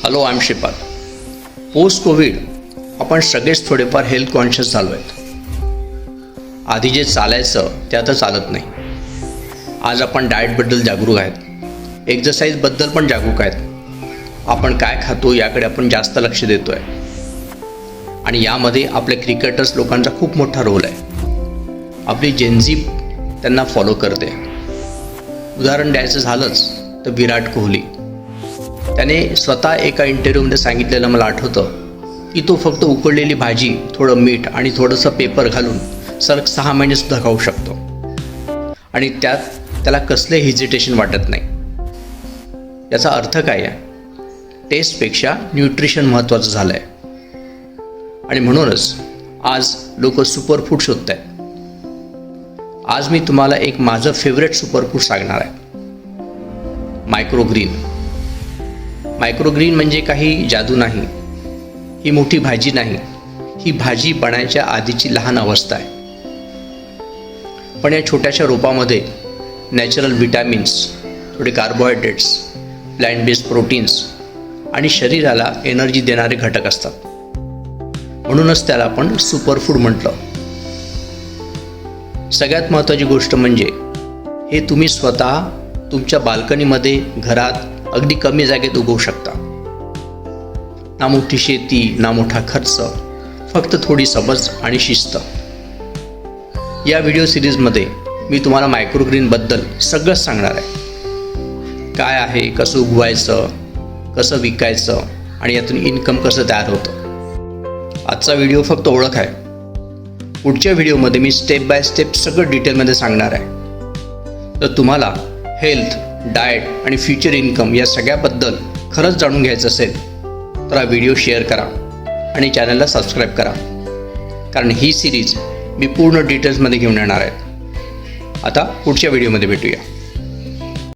Hello, I am Shripad. Post covid आपण सगळेच थोडेफार हेल्थ कॉन्शियस झालो आहेत. आधी जे चालायचं ते आता चालत नाही. आज आपण डाएटबद्दल जागरूक आहेत, एक्झरसाईजबद्दल पण जागरूक आहेत. आपण काय खातो याकडे आपण जास्त लक्ष देतो आहे. आणि यामध्ये आपले क्रिकेटर्स लोकांचा खूप मोठा रोल आहे. आपली जेनझी त्यांना फॉलो करते. उदाहरण द्यायचं झालंच तर विराट कोहली. त्याने स्वतः एका इंटरव्ह्यूमध्ये सांगितलेलं मला आठवतं की तो फक्त उकडलेली भाजी, थोडं मीठ आणि थोडंसं पेपर घालून सलग 6 महिनेसुद्धा खाऊ शकतो. आणि त्यात त्याला कसले हेजिटेशन वाटत नाही. याचा अर्थ काय आहे? टेस्टपेक्षा न्यूट्रिशन महत्त्वाचं झालं आहे. आणि म्हणूनच आज लोक सुपरफूड शोधत आहेत. आज मी तुम्हाला एक माझं फेवरेट सुपरफूड सांगणार आहे, मायक्रोग्रीन. मायक्रोग्रीन म्हणजे काही जादू नाही. ही मोठी भाजी नाही. ही भाजी बनायच्या आधीची लहान अवस्था आहे. पण या छोट्याशा रोपामध्ये नॅचरल विटॅमिन्स, थोडे कार्बोहायड्रेट्स, प्लॅन्ट बेस्ड प्रोटीन्स आणि शरीराला एनर्जी देणारे घटक असतात. म्हणूनच त्याला आपण सुपरफूड म्हटलं. सगळ्यात महत्त्वाची गोष्ट म्हणजे हे तुम्ही स्वतः तुमच्या बाल्कनीमध्ये, घरात अगदी कमी जागेत उगवू शकता. ना मोठी शेती, ना मोठा खर्च, फक्त थोडी समज आणि शिस्त. या व्हिडिओ सिरीजमध्ये मी तुम्हाला मायक्रोग्रीनबद्दल सगळंच सांगणार आहे. काय आहे, कसं उगवायचं, कसं विकायचं आणि यातून इन्कम कसं तयार होतं. आजचा व्हिडिओ फक्त ओळख आहे. पुढच्या व्हिडिओमध्ये मी स्टेप बाय स्टेप सगळं डिटेलमध्ये सांगणार आहे. तर तुम्हाला हेल्थ, डाएट आणि फ्युचर इन्कम या सगळ्याबद्दल खरंच जाणून घ्यायचं असेल तर हा व्हिडिओ शेअर करा आणि चॅनलला सबस्क्राईब करा. कारण ही सिरीज मी पूर्ण डिटेल्समध्ये घेऊन येणार आहे. आता पुढच्या व्हिडिओमध्ये भेटूया.